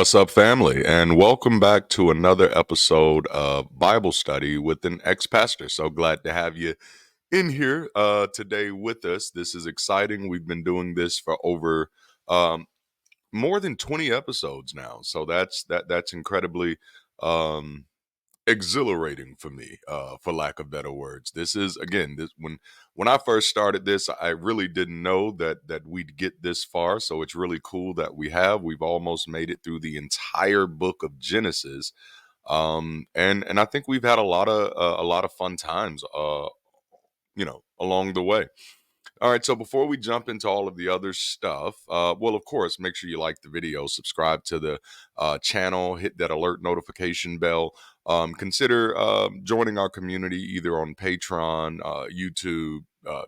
What's up, family? And welcome back to another episode of Bible Study with an ex-pastor. So glad to have you in here today with us. This is exciting. We've been doing this for over um, more than 20 episodes now. So that's incredibly um, exhilarating for me, for lack of better words. This is again, this when I first started this, I really didn't know that we'd get this far. So it's really cool that we've almost made it through the entire book of Genesis. And I think we've had a lot of fun times along the way. All right, so before we jump into all of the other stuff, well, of course, make sure you like the video, subscribe to the channel, hit that alert notification bell. Consider joining our community either on Patreon, YouTube,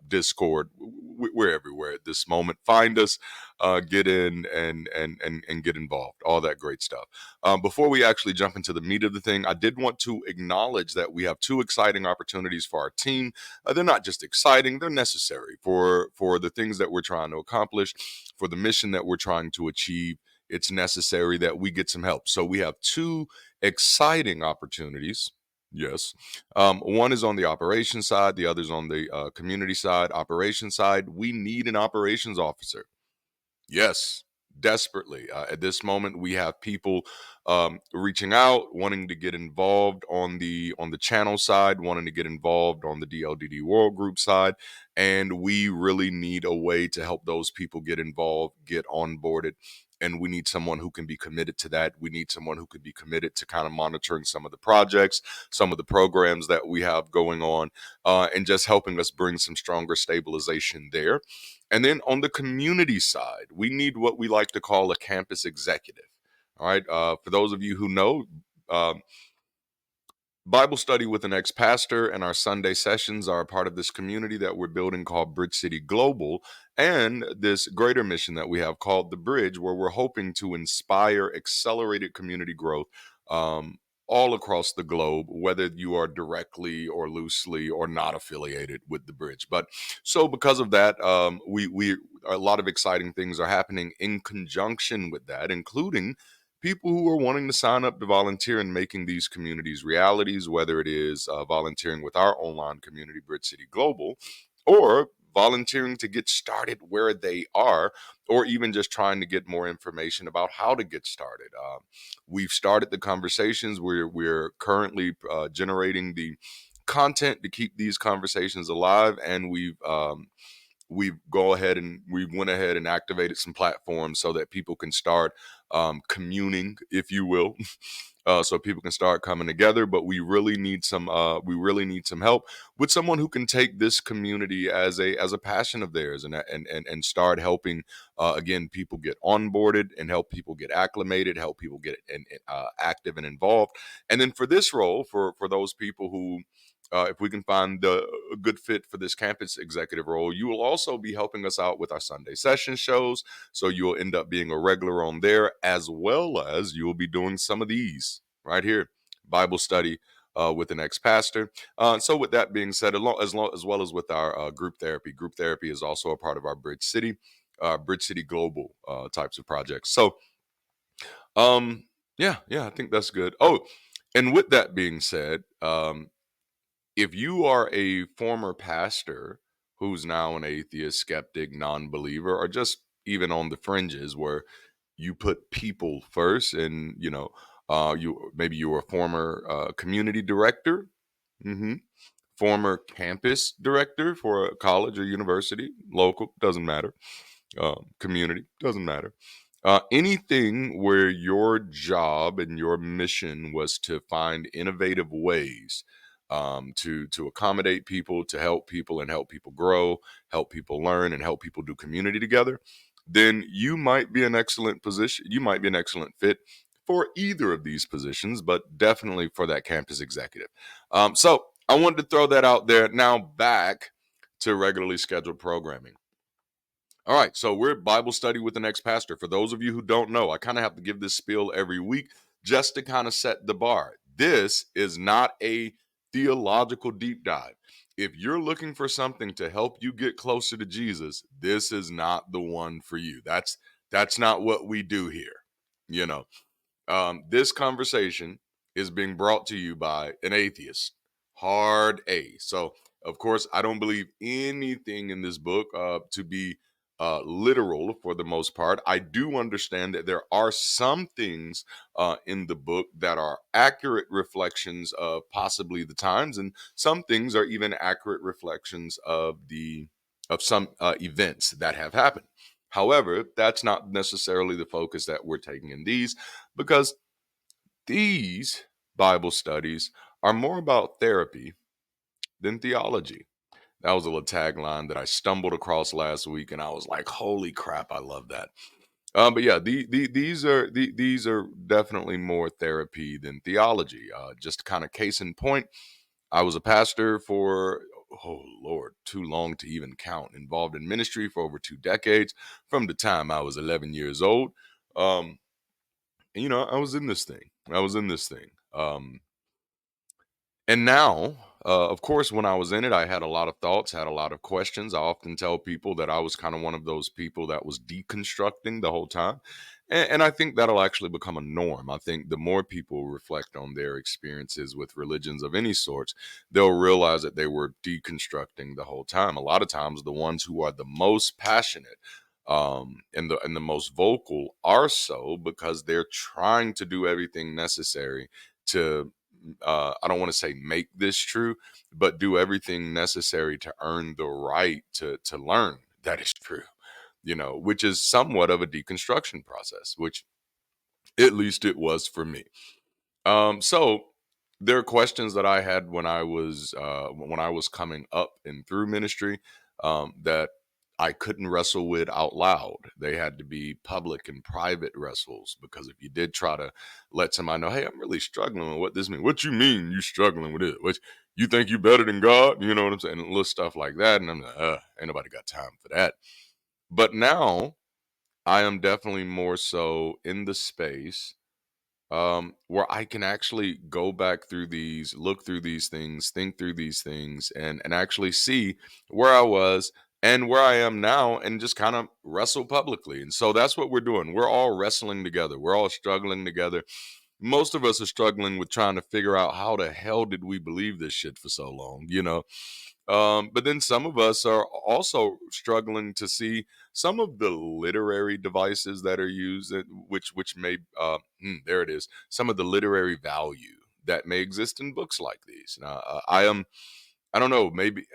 Discord. We're everywhere at this moment. Find us, get in, and get involved. All that great stuff. Before we actually jump into the meat of the thing, I did want to acknowledge that we have two exciting opportunities for our team. They're not just exciting; they're necessary for the things that we're trying to accomplish, for the mission that we're trying to achieve. It's necessary that we get some help. So we have two exciting opportunities. Yes. One is on the operations side, the other's on the community side. Operations side, we need an operations officer. Yes, desperately. At this moment, we have people reaching out, wanting to get involved on the channel side, wanting to get involved on the DLDD World Group side, and we really need a way to help those people get involved, get onboarded. And we need someone who can be committed to that. We need someone who could be committed to kind of monitoring some of the projects, some of the programs that we have going on, and just helping us bring some stronger stabilization there. And then on the community side, we need what we like to call a campus executive. All right. For those of you who know, um, Bible study with an ex-pastor and our Sunday sessions are a part of this community that we're building called BridgeCity Global, and this greater mission that we have called The Bridge, where we're hoping to inspire accelerated community growth um, all across the globe, whether you are directly or loosely or not affiliated with The Bridge. But so because of that, we a lot of exciting things are happening in conjunction with that, including people who are wanting to sign up to volunteer in making these communities realities, whether it is volunteering with our online community, BridgeCity Global, or volunteering to get started where they are, or even just trying to get more information about how to get started. We've started the conversations. We're currently generating the content to keep these conversations alive, and we went ahead and activated some platforms so that people can start communing, if you will. So people can start coming together, but we really need some help with someone who can take this community as a passion of theirs, and start helping again people get onboarded and help people get acclimated, help people get active and involved. And then for this role, for those people who if we can find a good fit for this campus executive role, you will also be helping us out with our Sunday session shows. So you'll end up being a regular on there, as well as you will be doing some of these right here, Bible study with an ex-pastor. So with that being said, as well as with our group therapy. Group therapy is also a part of our Bridge City Global types of projects. So yeah, I think that's good. Oh, and with that being said, if you are a former pastor who's now an atheist, skeptic, non-believer, or just even on the fringes where you put people first, and you were a former community director, hmm former campus director for a college or university, local, doesn't matter, community, doesn't matter. Anything where your job and your mission was to find innovative ways to accommodate people, to help people grow, help people learn, and help people do community together, then you might be an excellent position. You might be an excellent fit for either of these positions, but definitely for that campus executive. So I wanted to throw that out there. Now back to regularly scheduled programming. All right, so we're at Bible study with the next pastor. For those of you who don't know, I kind of have to give this spiel every week just to kind of set the bar. This is not a theological deep dive. If you're looking for something to help you get closer to Jesus, this is not the one for you. That's not what we do here, you know. This conversation is being brought to you by an atheist. Hard A. So, of course, I don't believe anything in this book to be literal for the most part. I do understand that there are some things in the book that are accurate reflections of possibly the times, and some things are even accurate reflections of some events that have happened. However, that's not necessarily the focus that we're taking in these, because these Bible studies are more about therapy than theology. That was a little tagline that I stumbled across last week, and I was like, "Holy crap, I love that!" But yeah, these are definitely more therapy than theology. Just kind of case in point, I was a pastor for, oh Lord, too long to even count. Involved in ministry for over 2 decades, from the time I was 11 years old. Um, I was in this thing. I was in this thing. And now, of course, when I was in it, I had a lot of thoughts, had a lot of questions. I often tell people that I was kind of one of those people that was deconstructing the whole time. And I think that'll actually become a norm. I think the more people reflect on their experiences with religions of any sorts, they'll realize that they were deconstructing the whole time. A lot of times, the ones who are the most passionate and the most vocal are so because they're trying to do everything necessary to I don't want to say make this true, but do everything necessary to earn the right to learn that is true, which is somewhat of a deconstruction process, which at least it was for me. So there are questions that I had when I was coming up and through ministry that I couldn't wrestle with out loud. They had to be public and private wrestles, because if you did try to let somebody know, "Hey, I'm really struggling with what this means." "What you mean you struggling with it? What, you think you better than God?" You know what I'm saying? And little stuff like that. And I'm like, ain't nobody got time for that. But now I am definitely more so in the space where I can actually go back through these, look through these things, think through these things, and actually see where I was and where I am now, and just kind of wrestle publicly. And so that's what we're doing. We're all wrestling together. We're all struggling together. Most of us are struggling with trying to figure out how the hell did we believe this shit for so long. But then some of us are also struggling to see some of the literary devices that are used, which may there it is, some of the literary value that may exist in books like these. Now, I don't know, maybe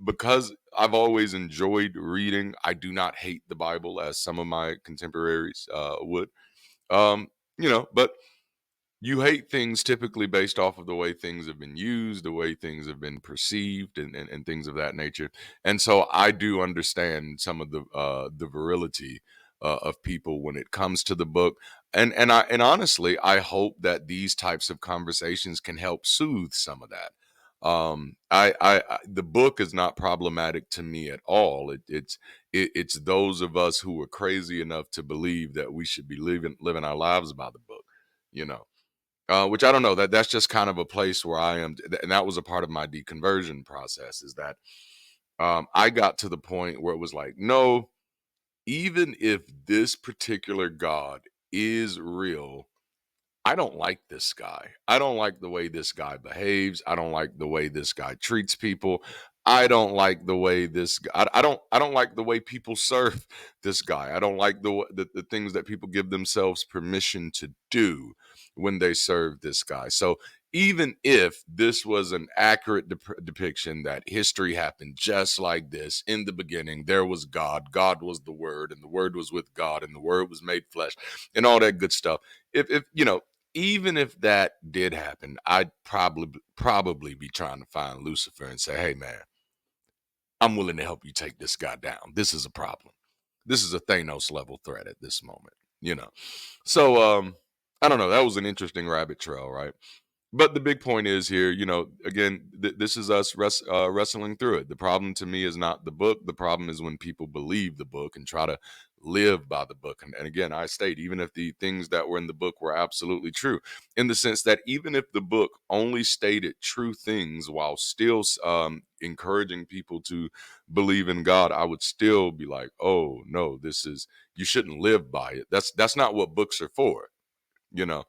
because I've always enjoyed reading, I do not hate the Bible as some of my contemporaries would. Um, but you hate things typically based off of the way things have been used, the way things have been perceived, and things of that nature. And so I do understand some of the virility of people when it comes to the book. And honestly, I hope that these types of conversations can help soothe some of that. The book is not problematic to me at all. It's those of us who are crazy enough to believe that we should be living our lives by the book, you know. Which I don't know, that's just kind of a place where I am, and that was a part of my deconversion process, is that I got to the point where it was like, no, even if this particular God is real, I don't like this guy. I don't like the way this guy behaves. I don't like the way this guy treats people. I don't like the way I don't like the way people serve this guy. I don't like the things that people give themselves permission to do when they serve this guy. So even if this was an accurate depiction that history happened just like this, in the beginning there was God was the Word, and the Word was with God, and the Word was made flesh, and all that good stuff. If even if that did happen, I'd probably be trying to find Lucifer and say, "Hey man, I'm willing to help you take this guy down. This is a problem. This is a Thanos level threat at this moment." So I don't know. That was an interesting rabbit trail, right? But the big point is here, again, this is us wrestling through it. The problem to me is not the book. The problem is when people believe the book and try to live by the book. And again, I state, even if the things that were in the book were absolutely true, in the sense that even if the book only stated true things while still encouraging people to believe in God, I would still be like, oh no, you shouldn't live by it. That's not what books are for. you know.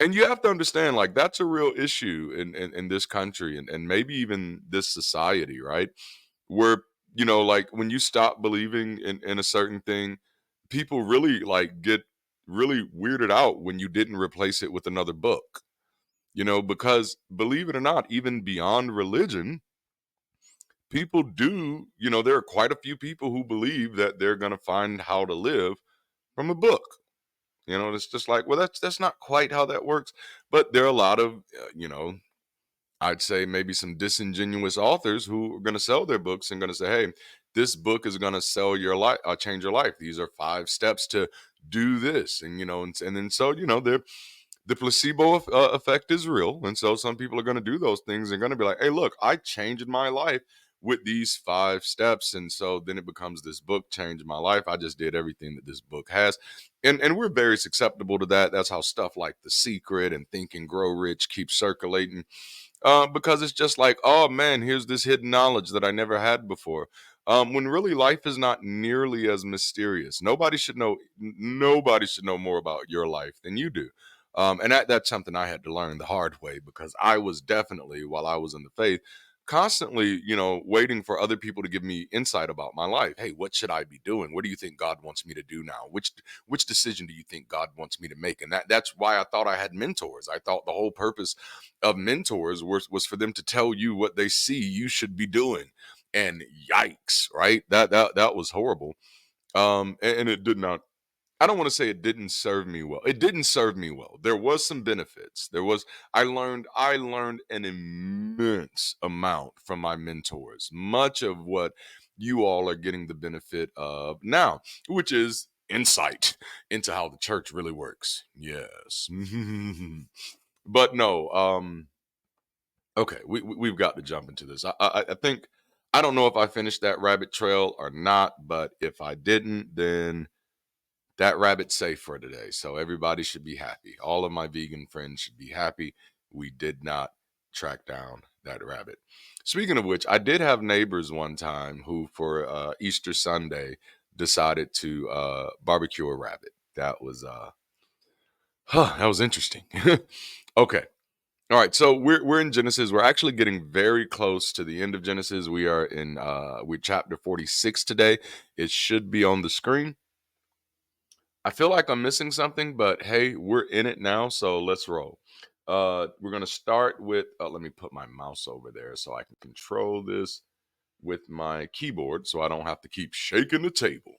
And you have to understand, like, that's a real issue in this country and maybe even this society, right? Where, like when you stop believing in a certain thing, people really like get really weirded out when you didn't replace it with another book, because believe it or not, even beyond religion, people do, there are quite a few people who believe that they're going to find how to live from a book. It's just like, well, that's not quite how that works. But there are a lot of, I'd say maybe some disingenuous authors who are going to sell their books and going to say, hey, this book is going to sell your life, change your life. These are 5 steps to do this. And then so, the placebo effect is real. And so some people are going to do those things and going to be like, hey, look, I changed my life with these 5 steps. And so then it becomes this book changed my life. I just did everything that this book has. And we're very susceptible to that. That's how stuff like The Secret and Think and Grow Rich keep circulating, because it's just like, oh man, here's this hidden knowledge that I never had before. When really life is not nearly as mysterious. Nobody should know more about your life than you do. And that's something I had to learn the hard way, because I was definitely, while I was in the faith, constantly, waiting for other people to give me insight about my life. Hey, what should I be doing? What do you think God wants me to do now? Which decision do you think God wants me to make? And that's why I thought I had mentors. I thought the whole purpose of mentors was for them to tell you what they see you should be doing. And yikes, right? That was horrible. And it did not, I don't want to say it didn't serve me well. It didn't serve me well. There was some benefits. I learned an immense amount from my mentors. Much of what you all are getting the benefit of now, which is insight into how the church really works. Yes. But no, okay, we've got to jump into this. I think, I don't know if I finished that rabbit trail or not, but if I didn't, then that rabbit's safe for today. So everybody should be happy. All of my vegan friends should be happy. We did not track down that rabbit. Speaking of which, I did have neighbors one time who, for Easter Sunday, decided to barbecue a rabbit. That was that was interesting. Okay. All right, so we're in Genesis. We're actually getting very close to the end of Genesis. We are in we're chapter 46 today. It should be on the screen. I feel like I'm missing something, but hey, we're in it now, so let's roll. We're gonna start with. Let me put my mouse over there so I can control this with my keyboard, so I don't have to keep shaking the table.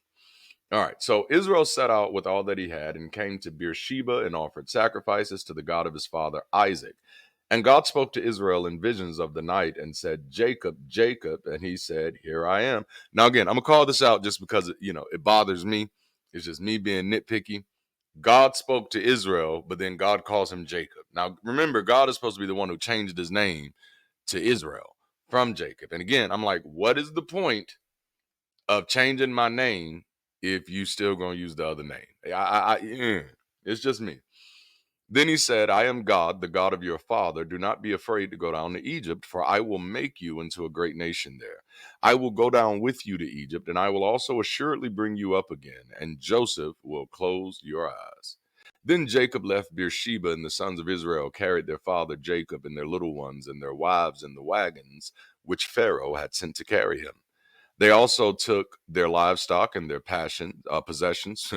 All right, so Israel set out with all that he had and came to Beersheba and offered sacrifices to the God of his father Isaac. And God spoke to Israel in visions of the night and said, Jacob, Jacob. And he said, here I am. Now, again, I'm going to call this out just because, it bothers me. It's just me being nitpicky. God spoke to Israel, but then God calls him Jacob. Now, remember, God is supposed to be the one who changed his name to Israel from Jacob. And again, I'm like, what is the point of changing my name if you still gonna use the other name? It's just me. Then he said, I am God, the God of your father. Do not be afraid to go down to Egypt, for I will make you into a great nation there. I will go down with you to Egypt, and I will also assuredly bring you up again, and Joseph will close your eyes. Then Jacob left Beersheba, and the sons of Israel carried their father Jacob and their little ones and their wives in the wagons which Pharaoh had sent to carry him. They also took their livestock and their possessions,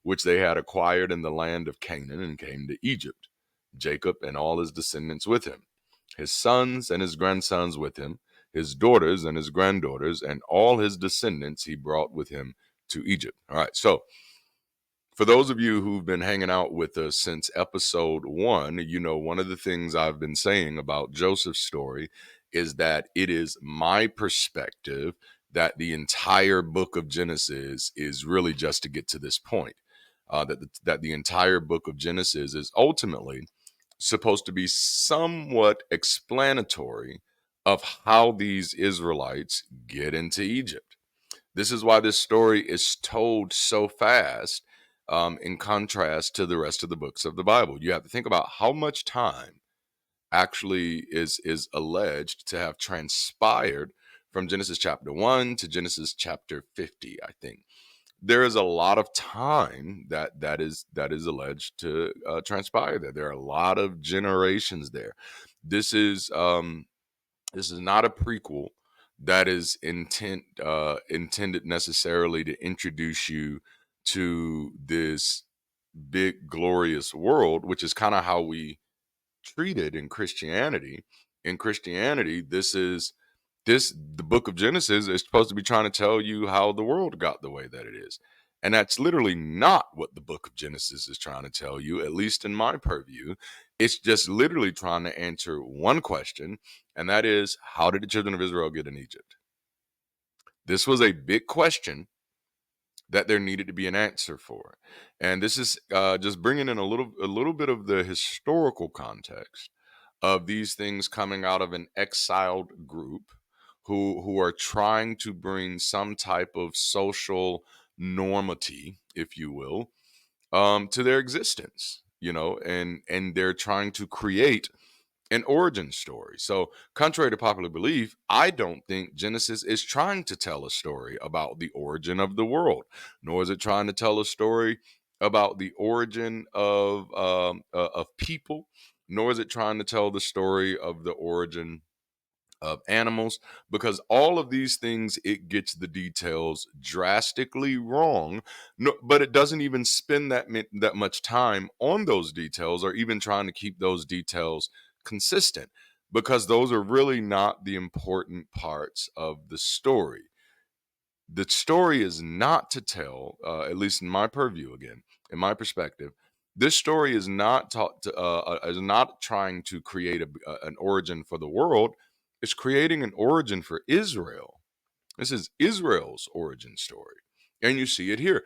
which they had acquired in the land of Canaan, and came to Egypt. Jacob and all his descendants with him, his sons and his grandsons with him, his daughters and his granddaughters, and all his descendants he brought with him to Egypt. All right, so for those of you who've been hanging out with us since episode 1, one of the things I've been saying about Joseph's story is that it is my perspective that the entire book of Genesis is really just to get to this point. That the entire book of Genesis is ultimately supposed to be somewhat explanatory of how these Israelites get into Egypt. This is why this story is told so fast, in contrast to the rest of the books of the Bible. You have to think about how much time actually is alleged to have transpired from Genesis chapter 1 to Genesis chapter 50, I think. there is a lot of time that is alleged to transpire there. There are a lot of generations there. This is this is not a prequel that is intended necessarily to introduce you to this big glorious world, which is kind of how we treat it in Christianity. In Christianity, the book of Genesis is supposed to be trying to tell you how the world got the way that it is. And that's literally not what the book of Genesis is trying to tell you, at least in my purview. It's just literally trying to answer one question, and that is, how did the children of Israel get in Egypt? This was a big question that there needed to be an answer for. And this is just bringing in a little bit of the historical context of these things coming out of an exiled group who are trying to bring some type of social normity, if you will, to their existence, and they're trying to create an origin story. So, contrary to popular belief, I don't think Genesis is trying to tell a story about the origin of the world, nor is it trying to tell a story about the origin of people, nor is it trying to tell the story of the origin of animals, because all of these things, it gets the details drastically wrong. No, but it doesn't even spend that much time on those details, or even trying to keep those details consistent, because those are really not the important parts of the story. The story is not to tell, at least in my purview, again, in my perspective, this story is not is not trying to create an origin for the world. It's creating an origin for Israel. This is Israel's origin story, and you see it here.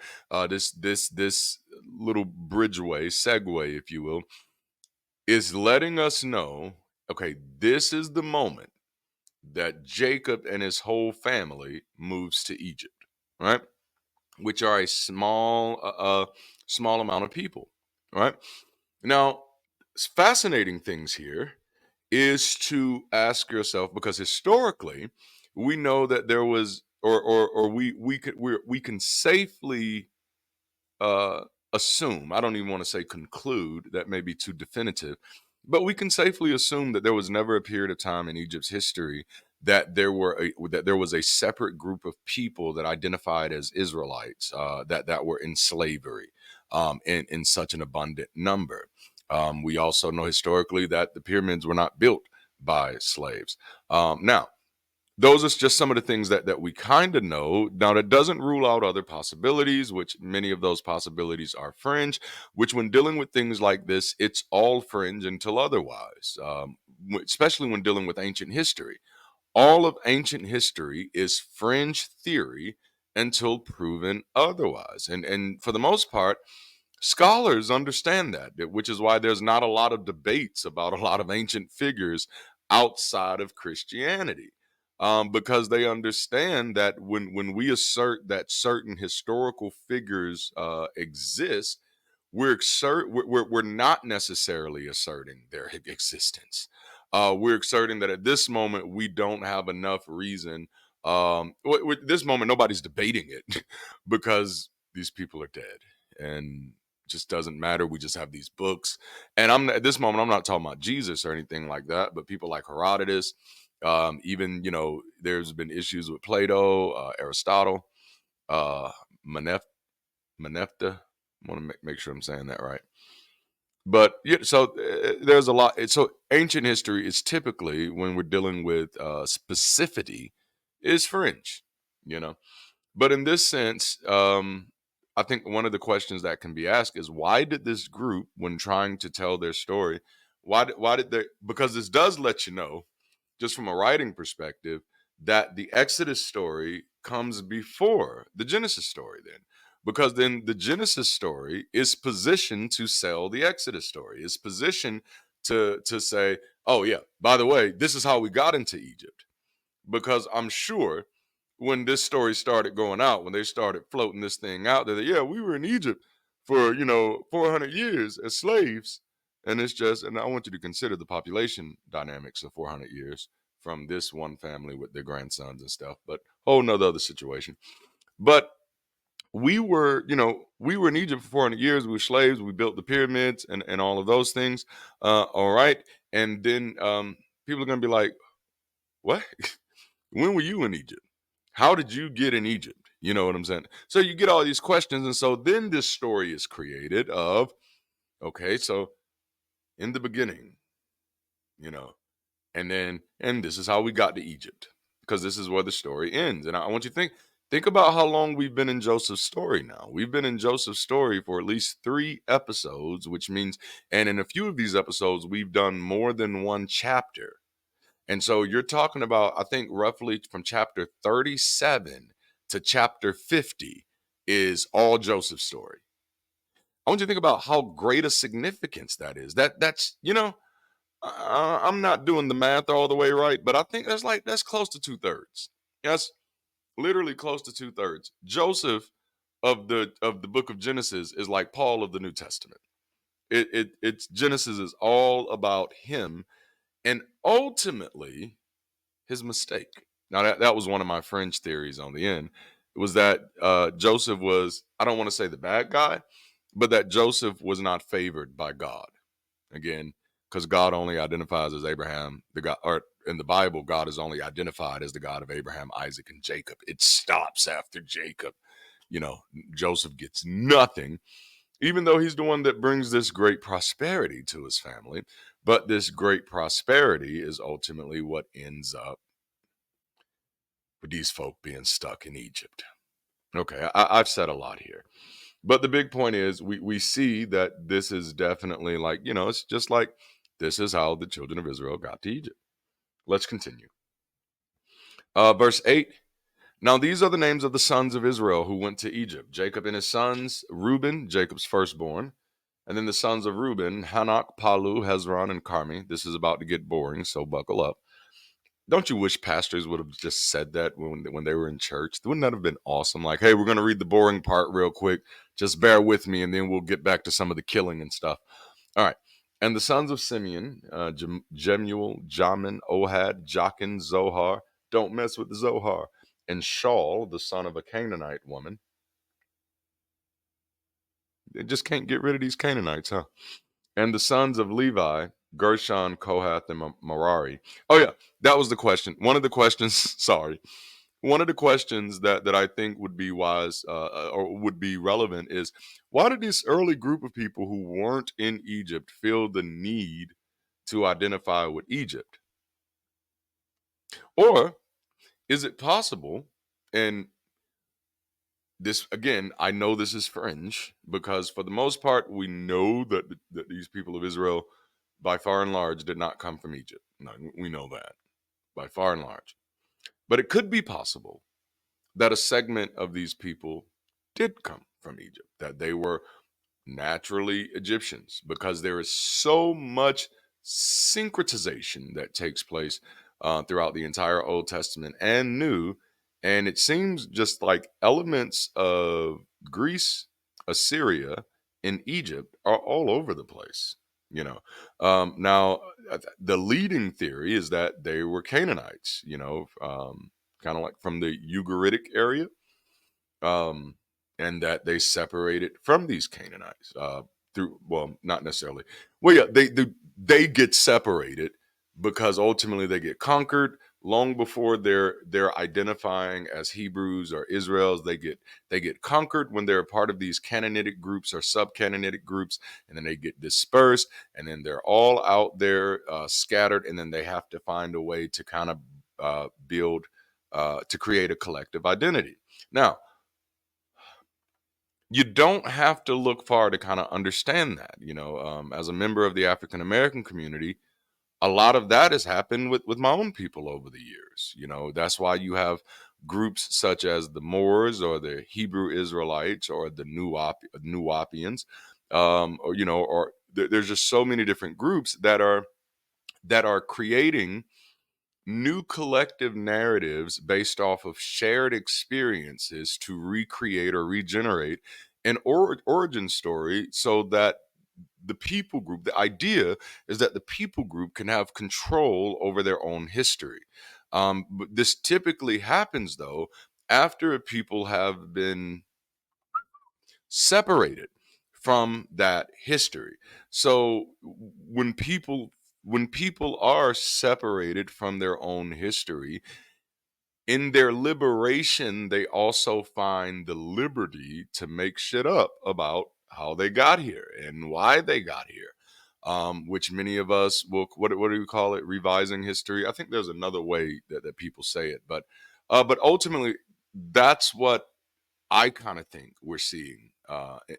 This little bridgeway segue, if you will, is letting us know. Okay, this is the moment that Jacob and his whole family moves to Egypt, right? Which are a small amount of people, right? Now, fascinating things here is to ask yourself, because historically we know that there was, or we can safely uh, assume, I don't even want to say conclude, that may be too definitive, but we can safely assume that there was never a period of time in Egypt's history that there was a separate group of people that identified as Israelites, that were in slavery, in such an abundant number. We also know historically that the pyramids were not built by slaves. Now, those are just some of the things that we kind of know. Now, that doesn't rule out other possibilities, which many of those possibilities are fringe, which when dealing with things like this, it's all fringe until otherwise, especially when dealing with ancient history. All of ancient history is fringe theory until proven otherwise. And for the most part, scholars understand that, which is why there's not a lot of debates about a lot of ancient figures outside of Christianity, because they understand that when we assert that certain historical figures exist, we're not necessarily asserting their existence. We're asserting that at this moment we don't have enough reason. With this moment, nobody's debating it because these people are dead, and just doesn't matter. We just have these books, and at this moment I'm not talking about Jesus or anything like that, but people like Herodotus. Even there's been issues with Plato, Aristotle, uh, Manef- Manefta. I want to make sure I'm saying that right. But yeah, so there's a lot. So ancient history is typically, when we're dealing with specificity, is fringe, you know. But in this sense, I think one of the questions that can be asked is, why did this group, when trying to tell their story, why did they? Because this does let you know, just from a writing perspective, that the Exodus story comes before the Genesis story, then. Because then the Genesis story is positioned to sell the Exodus story. It's positioned to say, oh yeah, by the way, this is how we got into Egypt. Because I'm sure when this story started going out, when they started floating this thing out, that yeah, we were in Egypt for 400 years as slaves, and I want you to consider the population dynamics of 400 years from this one family with their grandsons and stuff, but whole nother other situation. But we were in Egypt for 400 years. We were slaves. We built the pyramids and all of those things. All right. And then people are going to be like, what? When were you in Egypt? How did you get in Egypt? You know what I'm saying? So you get all these questions. And so then this story is created of, okay, so in the beginning, you know, and this is how we got to Egypt, because this is where the story ends. And I want you to think about how long we've been in Joseph's story now. We've been in Joseph's story for at least 3 episodes, which means, and in a few of these episodes, we've done more than one chapter. And so you're talking about, I think, roughly from chapter 37 to chapter 50 is all Joseph's story. I want you to think about how great a significance that is. That's, I'm not doing the math all the way right, but I think that's close to 2/3. That's literally close to 2/3. Joseph of the book of Genesis is like Paul of the New Testament. It's Genesis is all about him and ultimately his mistake. Now that was one of my fringe theories on the end. It was that Joseph was, I don't want to say the bad guy, but that Joseph was not favored by God. Again, because God only identifies as Abraham, the God, or in the Bible, God is only identified as the God of Abraham, Isaac, and Jacob. It stops after Jacob. You know, Joseph gets nothing, even though he's the one that brings this great prosperity to his family. But this great prosperity is ultimately what ends up with these folk being stuck in Egypt. Okay, I've said a lot here. But the big point is we see that this is definitely like, it's just like this is how the children of Israel got to Egypt. Let's continue. Verse 8. Now these are the names of the sons of Israel who went to Egypt. Jacob and his sons, Reuben, Jacob's firstborn. And then the sons of Reuben, Hanok, Palu, Hezron, and Carmi. This is about to get boring, so buckle up. Don't you wish pastors would have just said that when they were in church? Wouldn't that have been awesome? Like, hey, we're going to read the boring part real quick. Just bear with me, and then we'll get back to some of the killing and stuff. All right. And the sons of Simeon, Jemuel, Jamin, Ohad, Jachin, Zohar. Don't mess with the Zohar. And Shaul, the son of a Canaanite woman. They just can't get rid of these Canaanites, huh? And the sons of Levi, Gershon, Kohath, and Merari. Oh, yeah, that was the question. One of the questions, sorry. One of the questions that I think would be wise or would be relevant is, why did this early group of people who weren't in Egypt feel the need to identify with Egypt? Or is it possible, and this, again, I know this is fringe, because for the most part, we know that these people of Israel, by far and large, did not come from Egypt. No, we know that, by far and large. But it could be possible that a segment of these people did come from Egypt, that they were naturally Egyptians, because there is so much syncretization that takes place throughout the entire Old Testament and New. And it seems just like elements of Greece, Assyria, and Egypt are all over the place. Now, the leading theory is that they were Canaanites, kind of like from the Ugaritic area, um, and that they separated from these Canaanites through, well, not necessarily. Well, yeah, they get separated because ultimately they get conquered. Long before they're identifying as Hebrews or Israels, they get conquered when they're a part of these Canaanitic groups or sub-Canaanitic groups, and then they get dispersed, and then they're all out there scattered, and then they have to find a way to kind of build to create a collective identity. Now, you don't have to look far to kind of understand that. As a member of the African American community, a lot of that has happened with my own people over the years. That's why you have groups such as the Moors or the Hebrew Israelites or the Nuwapians, there's just so many different groups that are creating new collective narratives based off of shared experiences to recreate or regenerate an origin story, so that the people group, the idea is that the people group can have control over their own history. But this typically happens, though, after people have been separated from that history. So when people are separated from their own history, in their liberation, they also find the liberty to make shit up about how they got here and why they got here. Which many of us will, what do you call it? Revising history. I think there's another way that people say it, but ultimately, that's what I kind of think we're seeing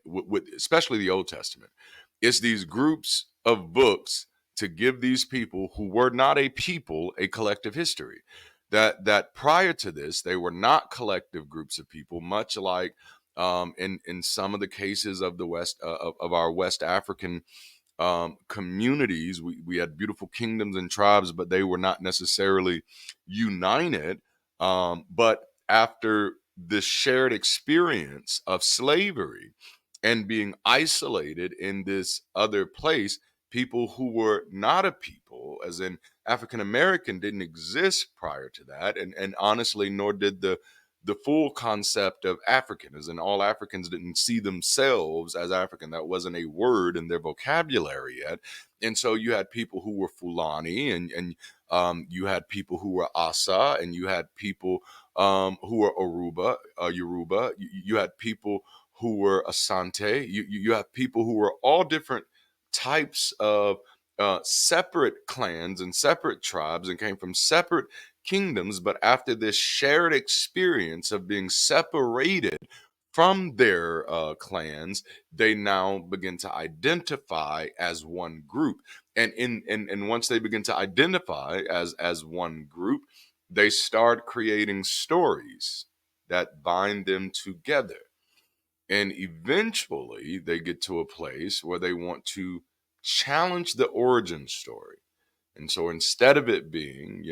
with especially the Old Testament. It's these groups of books to give these people who were not a people a collective history. That prior to this, they were not collective groups of people, much like in some of the cases of the West of our West African communities. We had beautiful kingdoms and tribes, but they were not necessarily united. But after this shared experience of slavery and being isolated in this other place, people who were not a people, as in African American, didn't exist prior to that, and honestly, nor did the full concept of African, as in all Africans didn't see themselves as African. That wasn't a word in their vocabulary yet. And so you had people who were Fulani, and you had people who were Asa, and you had people who were Yoruba. You had people who were Asante. You have people who were all different types of separate clans and separate tribes and came from separate kingdoms. But after this shared experience of being separated from their clans, they now begin to identify as one group. And once they begin to identify as one group, they start creating stories that bind them together. And eventually they get to a place where they want to challenge the origin story. And so instead of it being,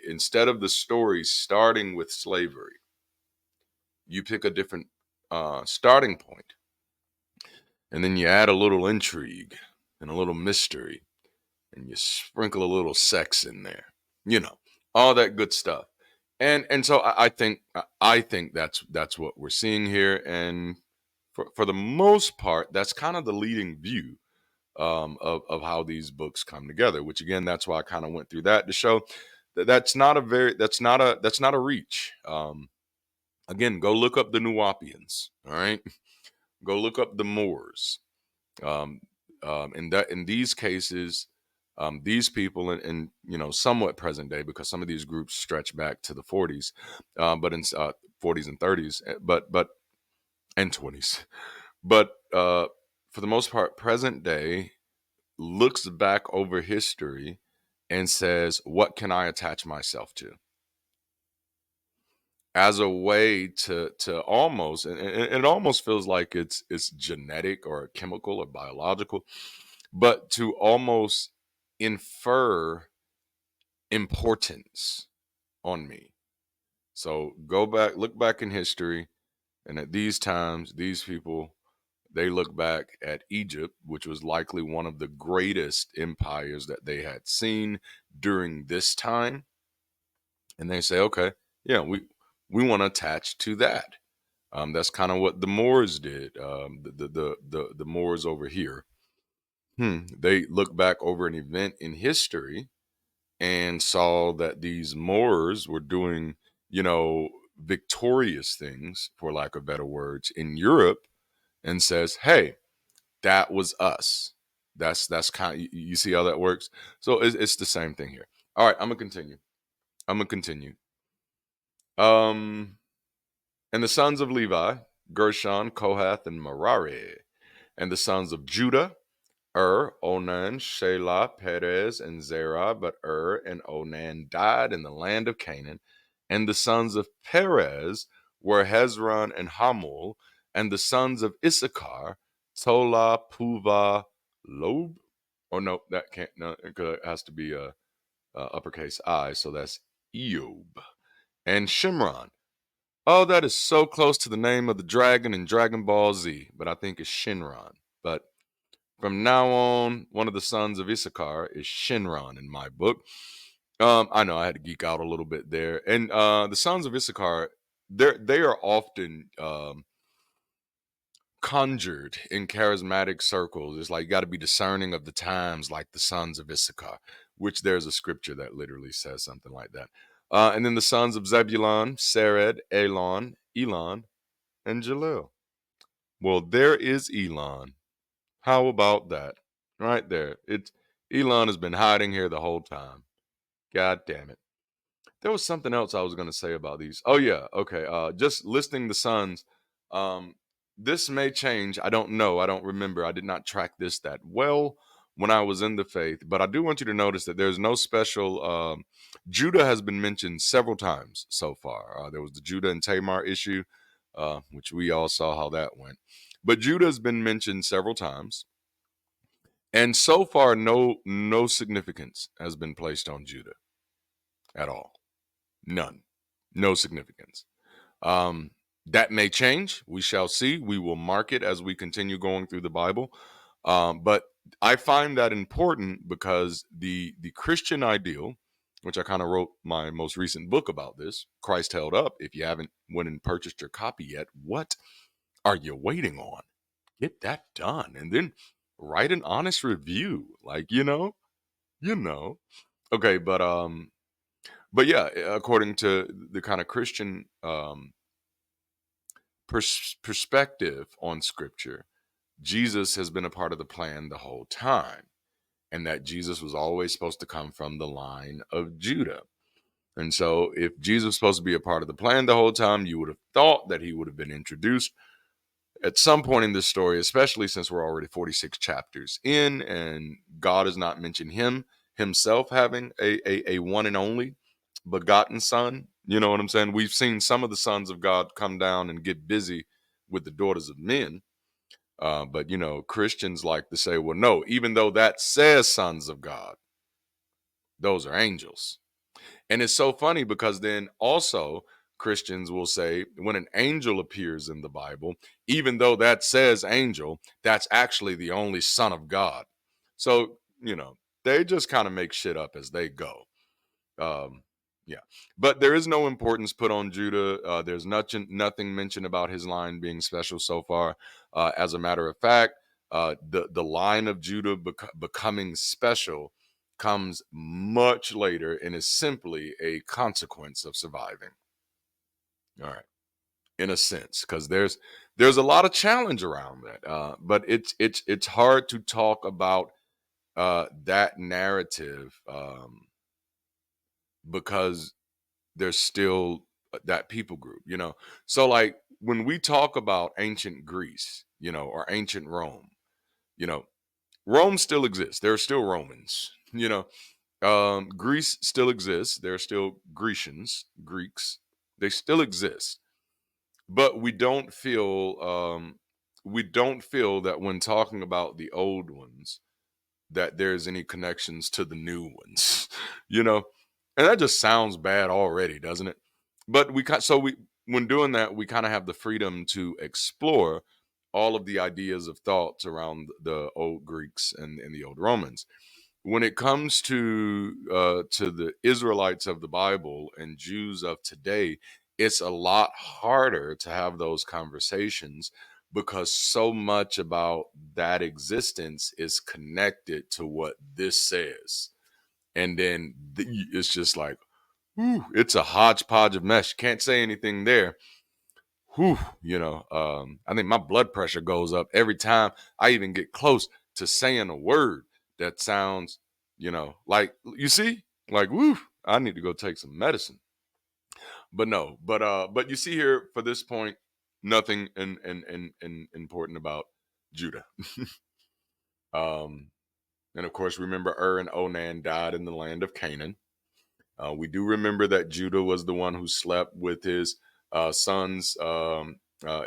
instead of the story starting with slavery, you pick a different starting point, and then you add a little intrigue and a little mystery, and you sprinkle a little sex in there, you know, all that good stuff. And so I think that's what we're seeing here, and for the most part, that's kind of the leading view of how these books come together. Which again, that's why I kind of went through that to show that that's not a reach. Again, go look up the Nuwapians. All right, go look up the Moors. Um, in these cases, these people in somewhat present day, because some of these groups stretch back to the 40s, but in 40s and 30s, but and 20s, but for the most part, present day looks back over history and says, what can I attach myself to? As a way to almost, and it almost feels like it's genetic or chemical or biological, but to almost infer importance on me. So go back, look back in history, and at these times, these people, they look back at Egypt, which was likely one of the greatest empires that they had seen during this time, and they say, okay, yeah, we want to attach to that. That's kind of what the Moors did. The Moors over here, they look back over an event in history and saw that these Moors were doing, victorious things, for lack of better words, in Europe, and says, hey, that was us. That's kind of, you see how that works. So it's the same thing here. All right, I'm gonna continue. um and the sons of Levi, Gershon, Kohath, and Merari. And the sons of Judah, Onan, Shelah, Perez, and Zerah. But and Onan died in the land of Canaan. And the sons of Perez were Hezron and Hamul. And the sons of Issachar, Tola, Puva, Lob. Oh no, that can't. No, it has to be a uppercase I. So that's Eob and Shimron. Oh, that is so close to the name of the dragon in Dragon Ball Z, but I think it's Shinron. But from now on, one of the sons of Issachar is Shinron in my book. I know I had to geek out a little bit there. And the sons of Issachar, they are often conjured in charismatic circles. It's like you got to be discerning of the times, like the sons of Issachar, which there's a scripture that literally says something like that. And then the sons of Zebulun, Sered, Elon, and Jalil. Well, there is Elon. How about that? Right there. It's Elon has been hiding here the whole time. God damn it. There was something else I was going to say about these. Oh yeah, okay. Just listing the sons. Um, this may change. I don't know. I don't remember. I did not track this that well when I was in the faith. But I do want you to notice that there's no special. Judah has been mentioned several times so far. There was the Judah and Tamar issue, which we all saw how that went. But Judah has been mentioned several times, and so far, no significance has been placed on Judah at all. None. No significance. Um, that may change. We shall see. We will mark it as we continue going through the Bible. But I find that important because the Christian ideal, which I kind of wrote my most recent book about this, Christ Held Up. If you haven't went and purchased your copy yet, what are you waiting on? Get that done, and then write an honest review. Like you know. Okay, but yeah, according to the kind of Christian perspective on Scripture, Jesus has been a part of the plan the whole time, and that Jesus was always supposed to come from the line of Judah. And so, if Jesus was supposed to be a part of the plan the whole time, you would have thought that he would have been introduced at some point in this story, especially since we're already 46 chapters in, and God has not mentioned himself having a one and only begotten son. You know what I'm saying? We've seen some of the sons of God come down and get busy with the daughters of men. But Christians like to say, well, no, even though that says sons of God, those are angels. And it's so funny because then also Christians will say when an angel appears in the Bible, even though that says angel, that's actually the only son of God. So, they just kind of make shit up as they go. Um, yeah, but there is no importance put on Judah. There's nothing mentioned about his line being special so far. As a matter of fact, the line of Judah becoming special comes much later and is simply a consequence of surviving. All right, in a sense, because there's a lot of challenge around that. But it's hard to talk about that narrative because there's still that people group. So like when we talk about ancient Greece, or ancient Rome, you know, Rome still exists. There are still Romans. Greece still exists. There are still Grecians, Greeks. They still exist. But we don't feel that when talking about the old ones that there's any connections to the new ones, you know, and that just sounds bad already, doesn't it? But when doing that, we kind of have the freedom to explore all of the ideas of thoughts around the old Greeks and the old Romans. When it comes to the Israelites of the Bible and Jews of today, it's a lot harder to have those conversations because so much about that existence is connected to what this says. And then it's just like, whew, it's a hodgepodge of mess. Can't say anything there. Whew, I think my blood pressure goes up every time I even get close to saying a word that sounds, like you see, like woo, I need to go take some medicine. But no, but you see here for this point, nothing in important about Judah. um, and of course, remember and Onan died in the land of Canaan. We do remember that Judah was the one who slept with his son's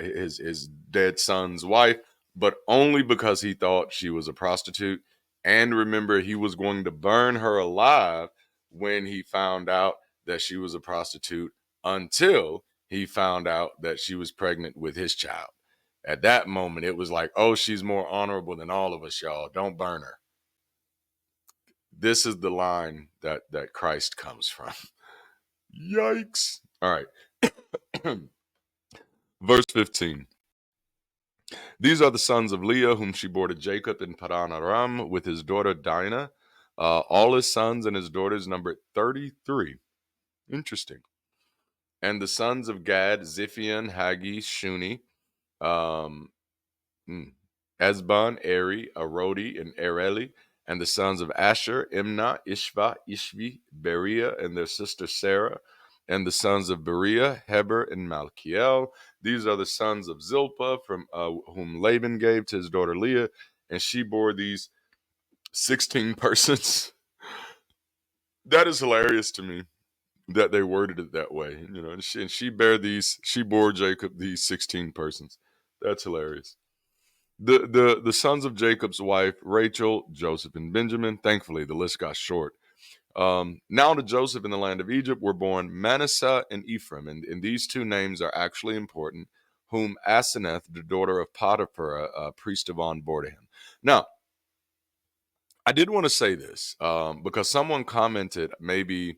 his dead son's wife, but only because he thought she was a prostitute. And remember, he was going to burn her alive when he found out that she was a prostitute until he found out that she was pregnant with his child. At that moment, it was like, oh, she's more honorable than all of us, y'all. Don't burn her. This is the line that Christ comes from. Yikes. All right. Verse 15. These are the sons of Leah, whom she bore to Jacob in Padan Aram with his daughter Dinah. All his sons and his daughters numbered 33. Interesting. And the sons of Gad, Ziphion, Haggi, Shuni, um, Esbon, Eri, Arodi, and Ereli. And the sons of Asher, Imnah, Ishva, Ishvi, Beriah, and their sister Sarah. And the sons of Beriah, Heber, and Malkiel. These are the sons of Zilpah, from whom Laban gave to his daughter Leah, and she bore these 16 persons. That is hilarious to me that they worded it that way, and she bore Jacob these 16 persons. That's hilarious. The sons of Jacob's wife, Rachel, Joseph, and Benjamin. Thankfully, the list got short. Now to Joseph in the land of Egypt were born Manasseh and Ephraim, and these two names are actually important, whom Asenath, the daughter of Potiphar, a priest of On, bore to him. Now, I did want to say this because someone commented maybe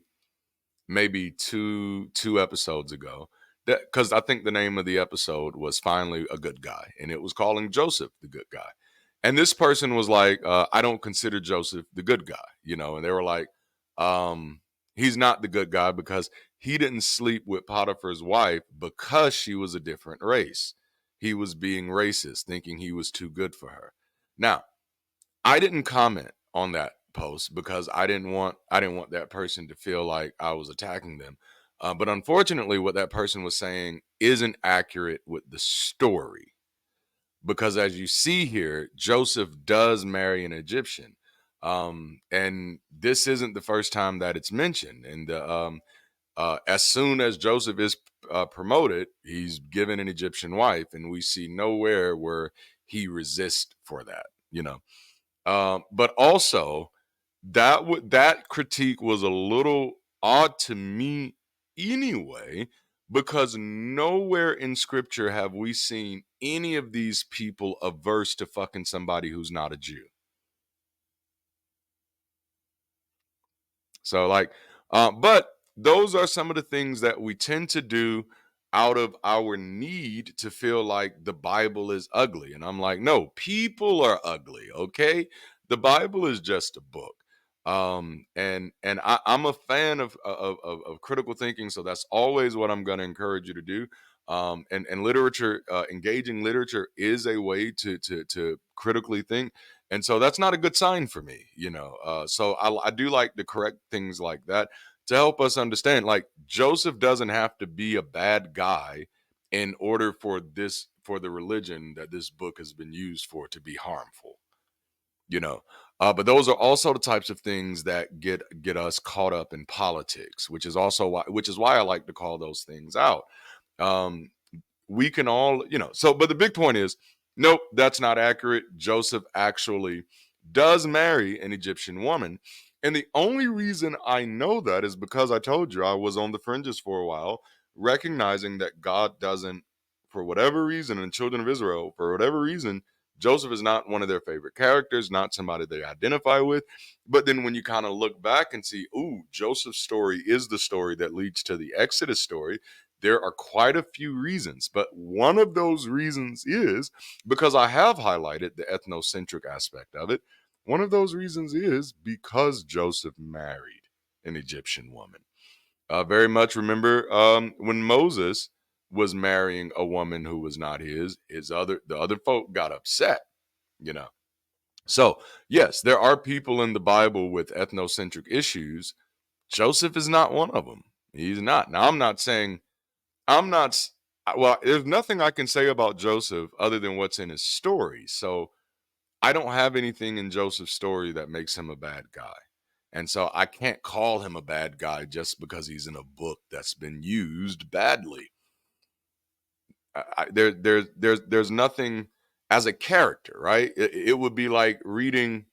two episodes ago, that because I think the name of the episode was Finally a Good Guy, and it was calling Joseph the good guy. And this person was like, I don't consider Joseph the good guy, and they were like, he's not the good guy because he didn't sleep with Potiphar's wife because she was a different race. He was being racist, thinking he was too good for her. Now, I didn't comment on that post because I didn't want that person to feel like I was attacking them. But unfortunately, what that person was saying isn't accurate with the story, because as you see here, Joseph does marry an Egyptian, and this isn't the first time that it's mentioned. And as soon as Joseph is promoted, he's given an Egyptian wife, and we see nowhere where he resists for that. But also that critique was a little odd to me anyway, because nowhere in scripture have we seen any of these people averse to fucking somebody who's not a Jew. So but those are some of the things that we tend to do out of our need to feel like the Bible is ugly. And I'm like, no, people are ugly. Okay. The Bible is just a book. I'm a fan of critical thinking. So that's always what I'm going to encourage you to do. And literature, engaging literature is a way to critically think, and so that's not a good sign for me. So I do like to correct things like that to help us understand, like, Joseph doesn't have to be a bad guy in order for the religion that this book has been used for to be harmful. you know but those are also the types of things that get us caught up in politics, which is why I like to call those things out. um we can all, but the big point is, nope, that's not accurate. Joseph actually does marry an Egyptian woman. And the only reason I know that is because I told you I was on the fringes for a while, recognizing that God doesn't, for whatever reason, and children of Israel, for whatever reason, Joseph is not one of their favorite characters, not somebody they identify with. But then when you kind of look back and see, ooh, Joseph's story is the story that leads to the Exodus story, there are quite a few reasons, but one of those reasons is because I have highlighted the ethnocentric aspect of it. One of those reasons is because Joseph married an Egyptian woman. Very much remember when Moses was marrying a woman who was not the other folk got upset, you know. So, yes, there are people in the Bible with ethnocentric issues. Joseph is not one of them. He's not. Now, I'm not. Well, there's nothing I can say about Joseph other than what's in his story. So I don't have anything in Joseph's story that makes him a bad guy. And so I can't call him a bad guy just because he's in a book that's been used badly. There's nothing as a character, right? It would be like reading.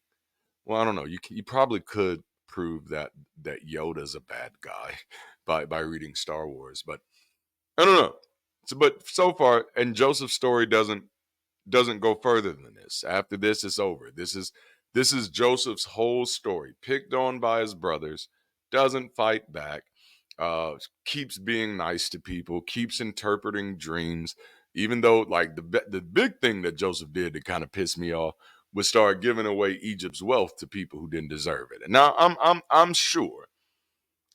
Well, I don't know. You probably could prove that Yoda's a bad guy by reading Star Wars, but I don't know. But so far, and Joseph's story doesn't go further than this. After this, it's over. This is Joseph's whole story. Picked on by his brothers, doesn't fight back, keeps being nice to people, keeps interpreting dreams. Even though, like, the big thing that Joseph did to kind of piss me off was start giving away Egypt's wealth to people who didn't deserve it. And now I'm sure,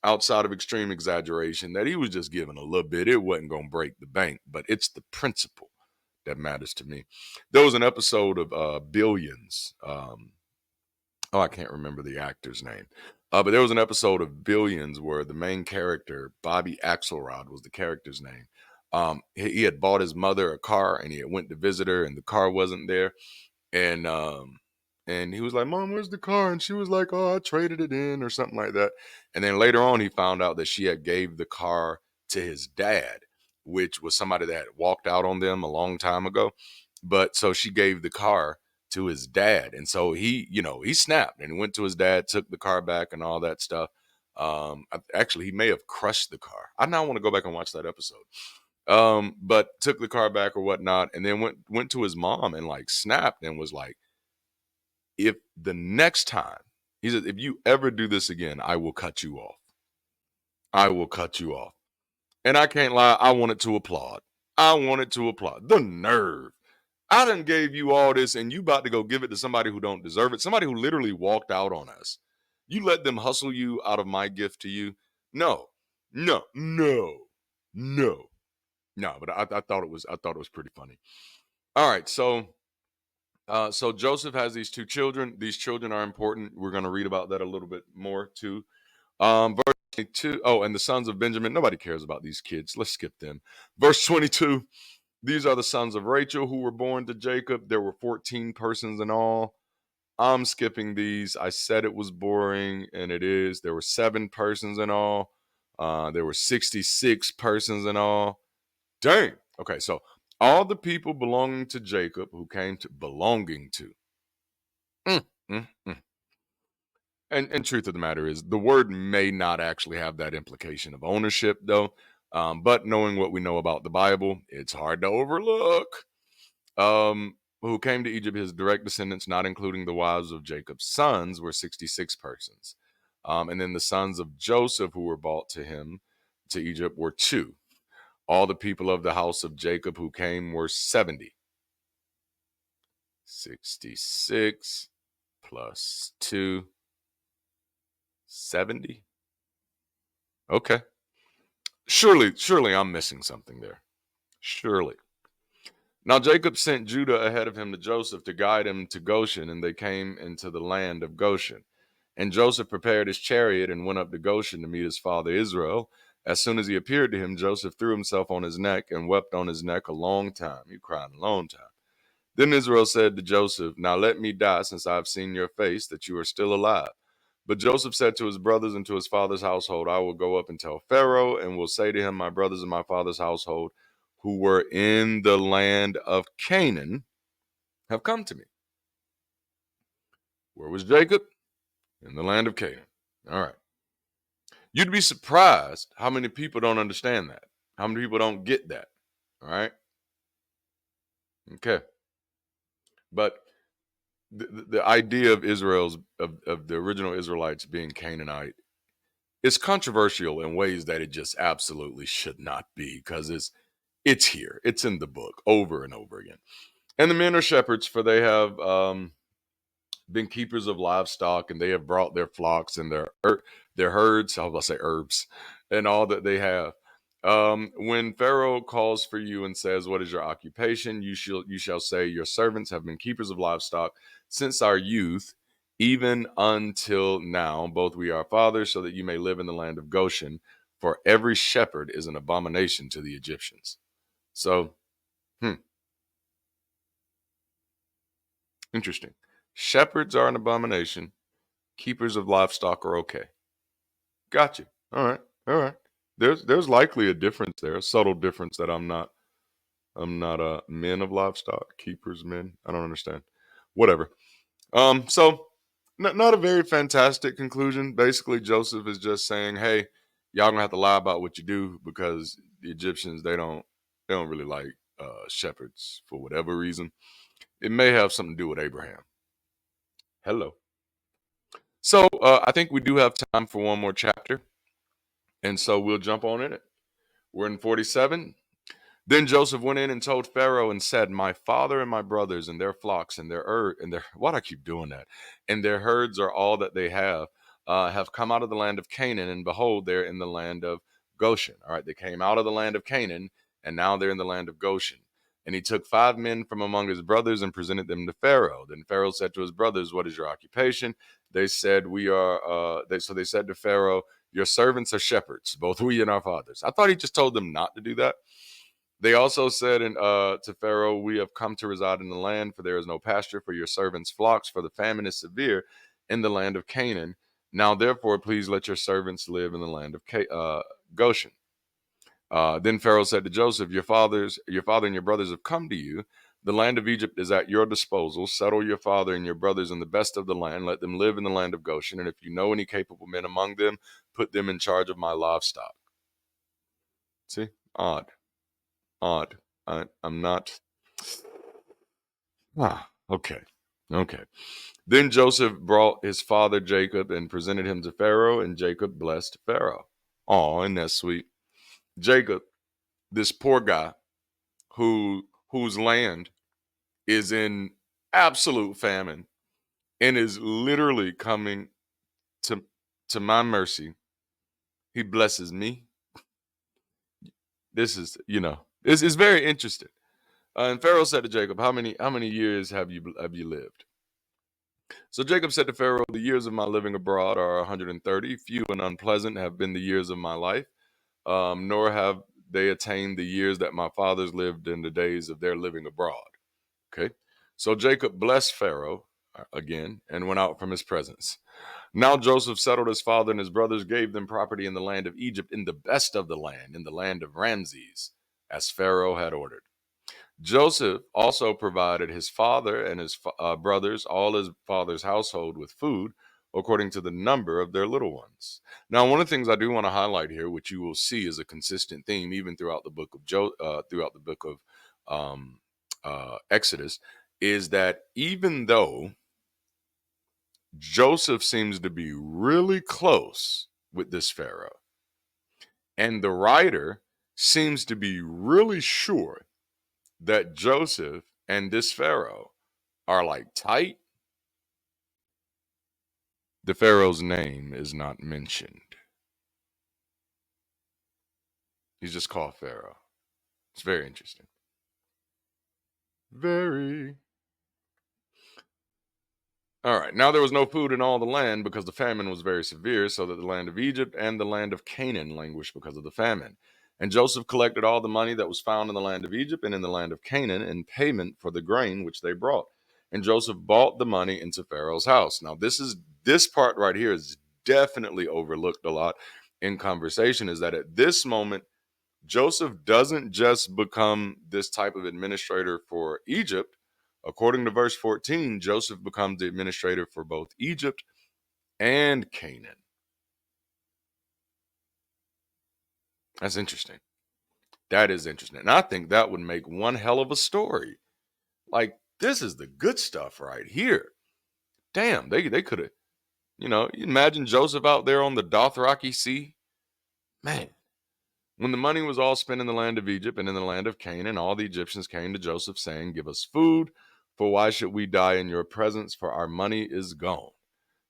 outside of extreme exaggeration, that he was just giving a little bit. It wasn't going to break the bank, but it's the principle that matters to me. There was an episode of Billions. I can't remember the actor's name. But there was an episode of Billions where the main character, Bobby Axelrod, was the character's name. He had bought his mother a car, and he had went to visit her, and the car wasn't there. And he was like, "Mom, where's the car?" And she was like, "Oh, I traded it in," or something like that. And then later on, he found out that she had gave the car to his dad, which was somebody that had walked out on them a long time ago. But so she gave the car to his dad, and so he snapped and he went to his dad, took the car back, and all that stuff. Actually, he may have crushed the car. I now want to go back and watch that episode. But took the car back or whatnot, and then went to his mom and like snapped and was like, "If the next time," he said, "if you ever do this again, I will cut you off. I will cut you off." And I can't lie, I wanted to applaud. I wanted to applaud. The nerve. I done gave you all this and you about to go give it to somebody who don't deserve it. Somebody who literally walked out on us. You let them hustle you out of my gift to you? No, no, no, no, no. But I thought it was pretty funny. All right, so Joseph has these two children. These children are important. We're going to read about that a little bit more too. Verse 22. Oh, and the sons of Benjamin. Nobody cares about these kids. Let's skip them. Verse 22. These are the sons of Rachel who were born to Jacob. There were 14 persons in all. I'm skipping these. I said it was boring, and it is. There were 7 persons in all. There were 66 persons in all. Dang. Okay, so all the people belonging to Jacob who came to belonging to. Mm, mm, mm. And truth of the matter is, the word may not actually have that implication of ownership, though. But knowing what we know about the Bible, it's hard to overlook. Who came to Egypt, his direct descendants, not including the wives of Jacob's sons, were 66 persons. And then the sons of Joseph who were brought to him to Egypt were 2. All the people of the house of Jacob who came were 70. 66 plus 2, 70. Okay. Surely I'm missing something there. Surely. Now Jacob sent Judah ahead of him to Joseph to guide him to Goshen, and they came into the land of Goshen. And Joseph prepared his chariot and went up to Goshen to meet his father Israel. As soon as he appeared to him, Joseph threw himself on his neck and wept on his neck a long time. He cried a long time. Then Israel said to Joseph, "Now let me die, since I have seen your face, that you are still alive." But Joseph said to his brothers and to his father's household, "I will go up and tell Pharaoh, and will say to him, my brothers and my father's household, who were in the land of Canaan, have come to me." Where was Jacob? In the land of Canaan. All right. You'd be surprised how many people don't understand that. How many people don't get that. All right. Okay. But the idea of of the original Israelites being Canaanite is controversial in ways that it just absolutely should not be, because it's here. It's in the book over and over again. And the men are shepherds, for they have been keepers of livestock, and they have brought their flocks and their herds. I was about to say herbs, and all that they have. When Pharaoh calls for you and says, "What is your occupation?" you shall say, "Your servants have been keepers of livestock since our youth, even until now. Both we are fathers, so that you may live in the land of Goshen. For every shepherd is an abomination to the Egyptians." So, interesting. Shepherds are an abomination. Keepers of livestock are okay. Gotcha. All right. All right. There's likely a difference there, a subtle difference that I'm not a men of livestock, keepers men. I don't understand. Whatever. So not a very fantastic conclusion. Basically, Joseph is just saying, "Hey, y'all gonna have to lie about what you do, because the Egyptians, they don't really like shepherds for whatever reason. It may have something to do with Abraham." Hello. So I think we do have time for one more chapter, and so we'll jump on in it. We're in 47. Then Joseph went in and told Pharaoh and said, "My father and my brothers and their flocks and their what I keep doing that, and their herds are all that they have come out of the land of Canaan, and behold, they're in the land of Goshen." All right, they came out of the land of Canaan, and now they're in the land of Goshen. And he took 5 men from among his brothers and presented them to Pharaoh. Then Pharaoh said to his brothers, "What is your occupation?" They said, "We are." So they said to Pharaoh, "Your servants are shepherds, both we and our fathers." I thought he just told them not to do that. They also said to Pharaoh, "We have come to reside in the land, for there is no pasture for your servants' flocks, for the famine is severe in the land of Canaan. Now, therefore, please let your servants live in the land of Goshen." Then Pharaoh said to Joseph, your father and your brothers have come to you. The land of Egypt is at your disposal. Settle your father and your brothers in the best of the land. Let them live in the land of Goshen. And if you know any capable men among them, put them in charge of my livestock. See? Odd. I'm not. Okay. Okay. Then Joseph brought his father Jacob and presented him to Pharaoh, and Jacob blessed Pharaoh. Oh, and that's sweet. Jacob, this poor guy whose land is in absolute famine and is literally coming to my mercy. He blesses me. This is, this is very interesting. And Pharaoh said to Jacob, "How many years have you lived?" So Jacob said to Pharaoh, "The years of my living abroad are 130. Few and unpleasant have been the years of my life, nor have they attained the years that my fathers lived in the days of their living abroad." Okay. So Jacob blessed Pharaoh again and went out from his presence. Now Joseph settled his father and his brothers, gave them property in the land of Egypt, in the best of the land, in the land of Ramses, as Pharaoh had ordered. Joseph also provided his father and his brothers, all his father's household, with food according to the number of their little ones. Now, one of the things I do want to highlight here, which you will see is a consistent theme even throughout the book of Exodus, is that even though Joseph seems to be really close with this Pharaoh, and the writer seems to be really sure that Joseph and this Pharaoh are like tight, the Pharaoh's name is not mentioned. He's just called Pharaoh. It's very interesting. Very. All right. Now there was no food in all the land because the famine was very severe, so that the land of Egypt and the land of Canaan languished because of the famine. And Joseph collected all the money that was found in the land of Egypt and in the land of Canaan in payment for the grain which they brought. And Joseph bought the money into Pharaoh's house. Now this part right here is definitely overlooked a lot in conversation, is that at this moment Joseph doesn't just become this type of administrator for Egypt. According to verse 14, Joseph becomes the administrator for both Egypt and Canaan. That's interesting. That is interesting. And I think that would make one hell of a story. Like, this is the good stuff right here. Damn, they could have, you imagine Joseph out there on the Dothraki Sea. Man, when the money was all spent in the land of Egypt and in the land of Canaan, all the Egyptians came to Joseph saying, "Give us food, for why should we die in your presence? For our money is gone."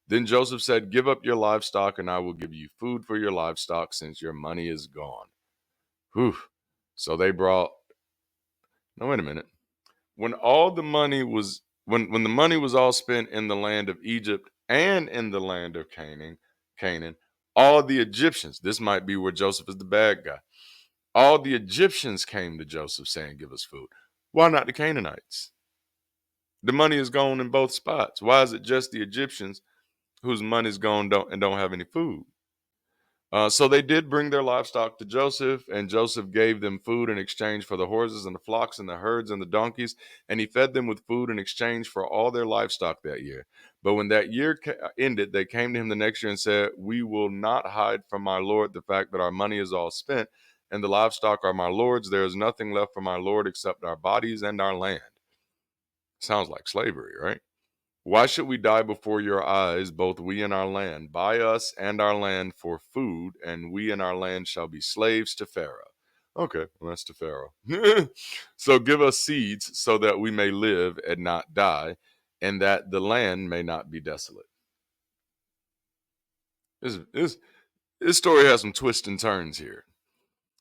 Then Joseph said, "Give up your livestock, and I will give you food for your livestock, since your money is gone." Whew. So they brought. No, wait a minute. When all the money was when the money was all spent in the land of Egypt and in the land of Canaan, all the Egyptians. This might be where Joseph is the bad guy. All the Egyptians came to Joseph saying, "Give us food." Why not the Canaanites? The money is gone in both spots. Why is it just the Egyptians whose money's gone don't have any food? So they did bring their livestock to Joseph, and Joseph gave them food in exchange for the horses and the flocks and the herds and the donkeys, and he fed them with food in exchange for all their livestock that year. But when that year ended, they came to him the next year and said, "We will not hide from my lord the fact that our money is all spent, and the livestock are my lord's. There is nothing left for my lord except our bodies and our land." Sounds like slavery, right? "Why should we die before your eyes, both we and our land? Buy us and our land for food, and we and our land shall be slaves to Pharaoh." Okay, well, that's to Pharaoh. So give us seeds so that we may live and not die, and that the land may not be desolate. This story has some twists and turns here.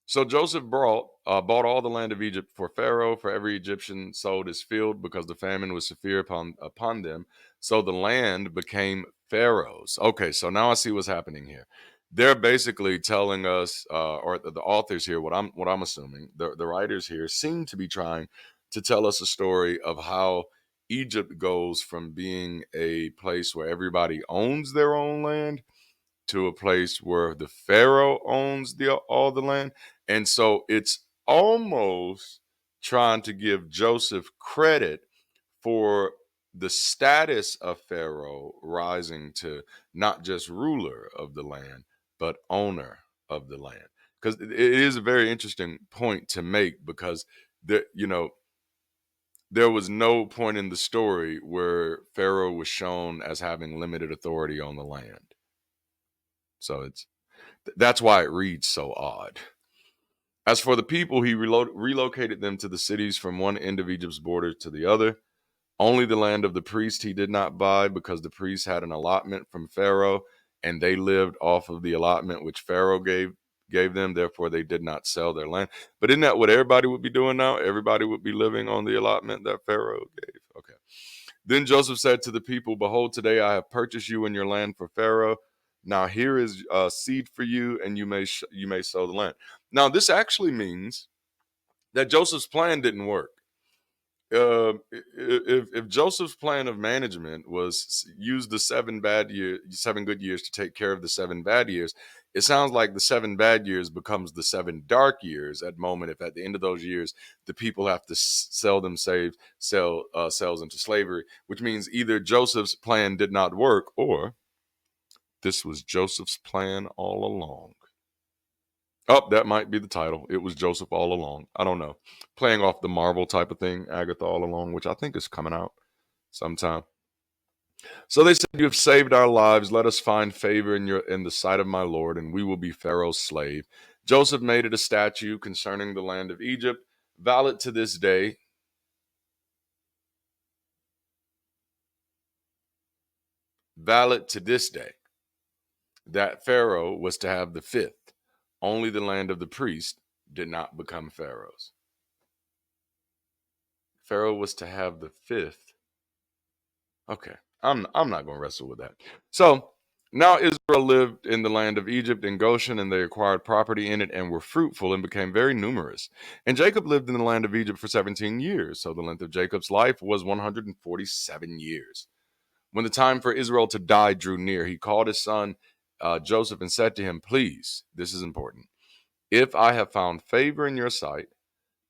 So Joseph bought all the land of Egypt for Pharaoh, for every Egyptian sold his field because the famine was severe upon them. So the land became Pharaoh's. Okay, so now I see what's happening here. They're basically telling us, or the authors here, what I'm assuming, the writers here seem to be trying to tell us a story of how Egypt goes from being a place where everybody owns their own land to a place where the pharaoh owns all the land, and so it's almost trying to give Joseph credit for the status of pharaoh rising to not just ruler of the land but owner of the land, because it is a very interesting point to make, because there was no point in the story where pharaoh was shown as having limited authority on the land. So that's why it reads so odd. As for the people, he relocated them to the cities from one end of Egypt's border to the other. Only the land of the priest he did not buy, because the priests had an allotment from Pharaoh, and they lived off of the allotment which Pharaoh gave them. Therefore, they did not sell their land. But isn't that what everybody would be doing now? Everybody would be living on the allotment that Pharaoh gave. Okay. Then Joseph said to the people, behold, today I have purchased you and your land for Pharaoh. Now here is seed for you, and you may sow the land. Now this actually means that Joseph's plan didn't work. If Joseph's plan of management was use the 7 good years to take care of the 7 bad years, it sounds like the 7 bad years becomes the 7 dark years at moment. If at the end of those years the people have to sell selves into slavery, which means either Joseph's plan did not work or this was Joseph's plan all along. Oh, that might be the title. It was Joseph all along. I don't know. Playing off the Marvel type of thing, Agatha all along, which I think is coming out sometime. So they said, you have saved our lives. Let us find favor in the sight of my Lord, and we will be Pharaoh's slave. Joseph made it a statute concerning the land of Egypt, valid to this day. Valid to this day, that Pharaoh was to have the fifth. Only the land of the priest did not become Pharaoh's. Pharaoh was to have the fifth. Okay, I'm not going to wrestle with that. So now Israel lived in the land of Egypt in Goshen, and they acquired property in it and were fruitful and became very numerous. And Jacob lived in the land of Egypt for 17 years. So the length of Jacob's life was 147 years. When the time for Israel to die drew near, he called his son Joseph and said to him, please, this is important. If I have found favor in your sight,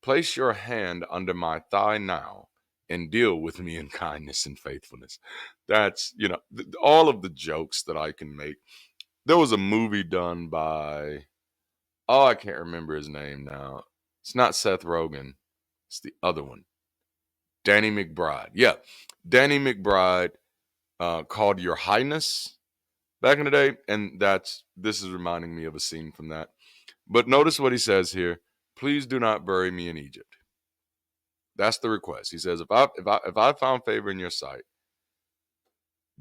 place your hand under my thigh now and deal with me in kindness and faithfulness. That's, all of the jokes that I can make. There was a movie done by, oh, I can't remember his name now. It's not Seth Rogen. It's the other one. Danny McBride. Yeah. Danny McBride called Your Highness back in the day. And this is reminding me of a scene from that. But notice what he says here. Please do not bury me in Egypt. That's the request. He says, if I found favor in your sight,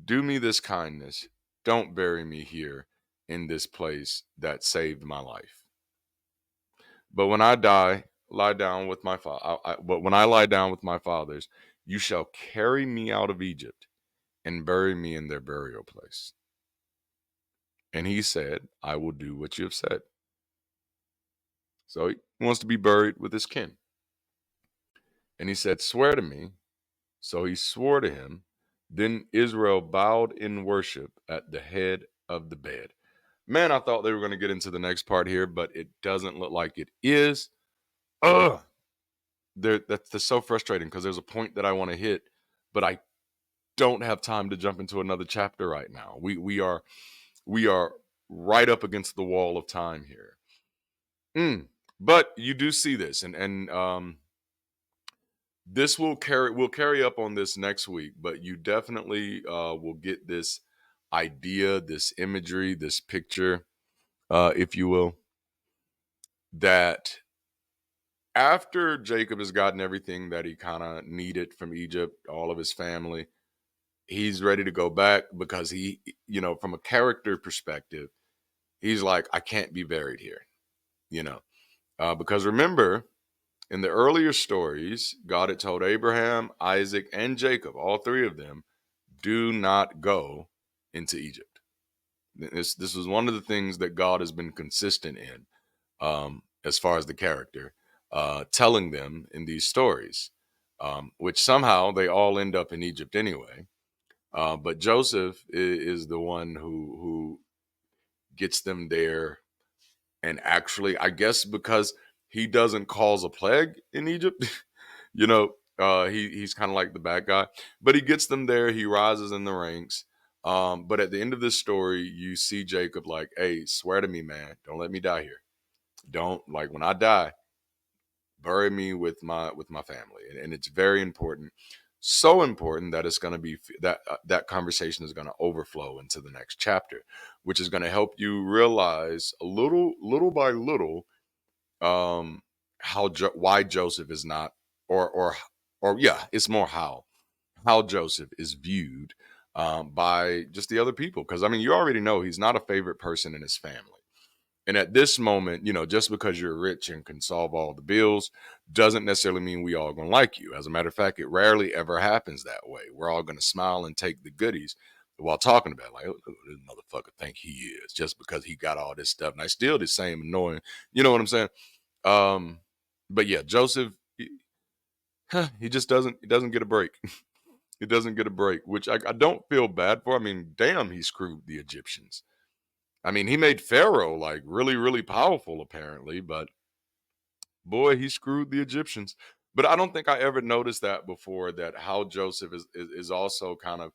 do me this kindness. Don't bury me here in this place that saved my life. But when I die, lie down with my but when I lie down with my fathers, you shall carry me out of Egypt and bury me in their burial place. And he said, I will do what you have said. So he wants to be buried with his kin. And he said, swear to me. So he swore to him. Then Israel bowed in worship at the head of the bed. Man, I thought they were going to get into the next part here, but it doesn't look like it is. Ugh. That's so frustrating, because there's a point that I want to hit, but I don't have time to jump into another chapter right now. We are right up against the wall of time here. But you do see this, and this will carry up on this next week, but you definitely will get this idea, this imagery, this picture, if you will, that after Jacob has gotten everything that he kind of needed from Egypt, all of his family, he's ready to go back because he, from a character perspective, he's like, I can't be buried here, you know, because remember, in the earlier stories, God had told Abraham, Isaac, and Jacob, all three of them, do not go into Egypt. This was one of the things that God has been consistent in, as far as the character, telling them in these stories, which somehow they all end up in Egypt anyway. But Joseph is the one who gets them there, and actually, I guess because he doesn't cause a plague in Egypt, he's kind of like the bad guy, but he gets them there. He rises in the ranks. But at the end of this story, you see Jacob like, "Hey, swear to me, man, don't let me die here. Don't, like, when I die, bury me with my family." And it's very important, so important that it's going to be that conversation is going to overflow into the next chapter, which is going to help you realize a little by little, um why Joseph is not, or yeah, it's more how Joseph is viewed, by just the other people, because I mean, you already know he's not a favorite person in his family. And at this moment, just because you're rich and can solve all the bills doesn't necessarily mean we all gonna like you. As a matter of fact, it rarely ever happens that way. We're all gonna smile and take the goodies while talking about, like, "Oh, this motherfucker think he is just because he got all this stuff." And I still the same annoying. You know what I'm saying? Um, but yeah, Joseph, he just doesn't get a break. He doesn't get a break, which I don't feel bad for. I mean, damn, he screwed the Egyptians. I mean, he made Pharaoh like really, really powerful, apparently, but boy, he screwed the Egyptians. But I don't think I ever noticed that before, that how Joseph is also kind of,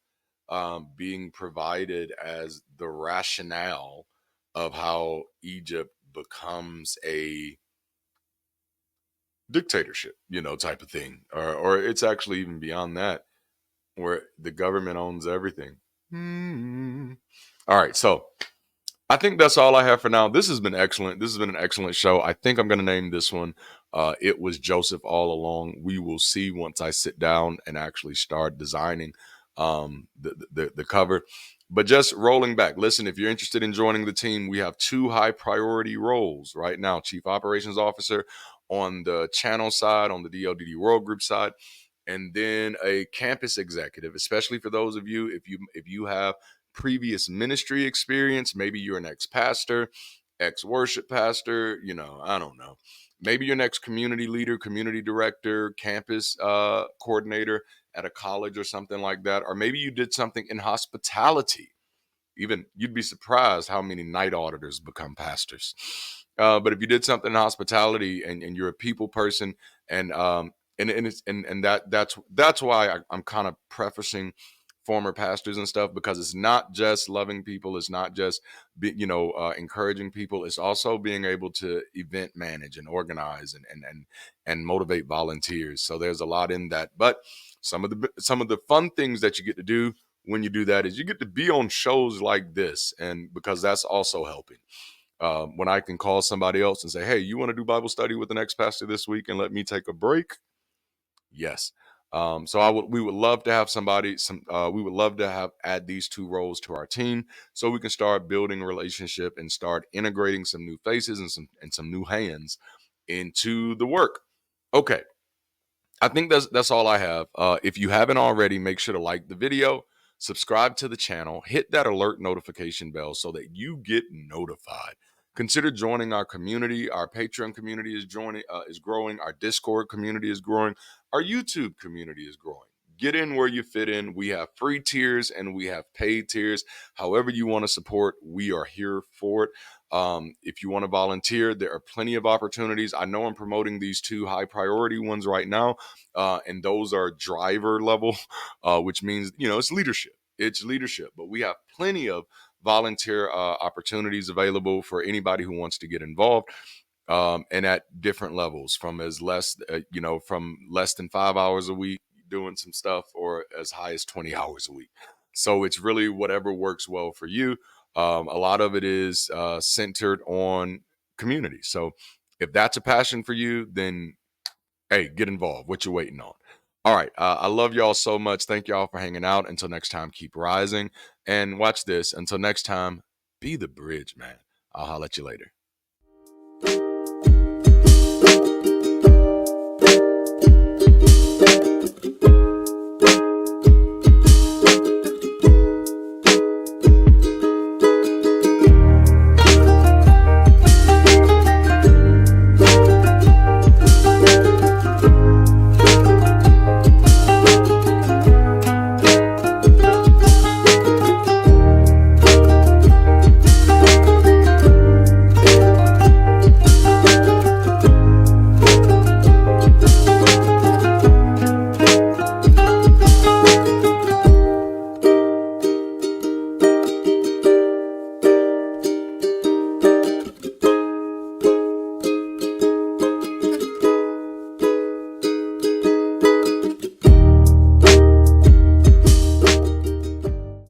being provided as the rationale of how Egypt becomes a dictatorship, type of thing. Or it's actually even beyond that, where the government owns everything. Hmm. All right, so I think that's all I have for now. This has been excellent. This has been an excellent show. I think I'm going to name this one, It Was Joseph All Along. We will see once I sit down and actually start designing, the cover. But just rolling back, listen, if you're interested in joining the team, we have two high priority roles right now: Chief Operations Officer on the channel side, on the DLDD World Group side, and then a campus executive, especially for those of you, if you have previous ministry experience. Maybe you're an ex-pastor, ex-worship pastor, I don't know, maybe you're an ex-community leader, community director, campus, coordinator at a college or something like that. Or maybe you did something in hospitality. Even you'd be surprised how many night auditors become pastors. But if you did something in hospitality, and you're a people person, and that's why I'm kind of prefacing former pastors and stuff, because it's not just loving people, it's not just encouraging people, it's also being able to event manage and organize, and motivate volunteers. So there's a lot in that. But some of the fun things that you get to do when you do that is you get to be on shows like this, and because that's also helping. When I can call somebody else and say, "Hey, you want to do Bible study with the next pastor this week and let me take a break?" Yes. So we would love to have we would love to have add these two roles to our team, so we can start building a relationship and start integrating some new faces and some new hands into the work. Okay. I think that's all I have. If you haven't already, make sure to like the video, subscribe to the channel, hit that alert notification bell so that you get notified. Consider joining our community. Our Patreon community is growing. Our Discord community is growing. Our YouTube community is growing. Get in where you fit in. We have free tiers and we have paid tiers. However you want to support, we are here for it. If you want to volunteer, there are plenty of opportunities. I know I'm promoting these two high priority ones right now, and those are driver level, which means it's leadership. It's leadership, but we have plenty of volunteer opportunities available for anybody who wants to get involved, and at different levels, from less than 5 hours a week doing some stuff, or as high as 20 hours a week. So it's really whatever works well for you. A lot of it is centered on community. So if that's a passion for you, then Hey, get involved. What you waiting on? All right. I love y'all so much. Thank y'all for hanging out. Until next time, keep rising. And watch this. Until next time, be the bridge, man. I'll holler at you later.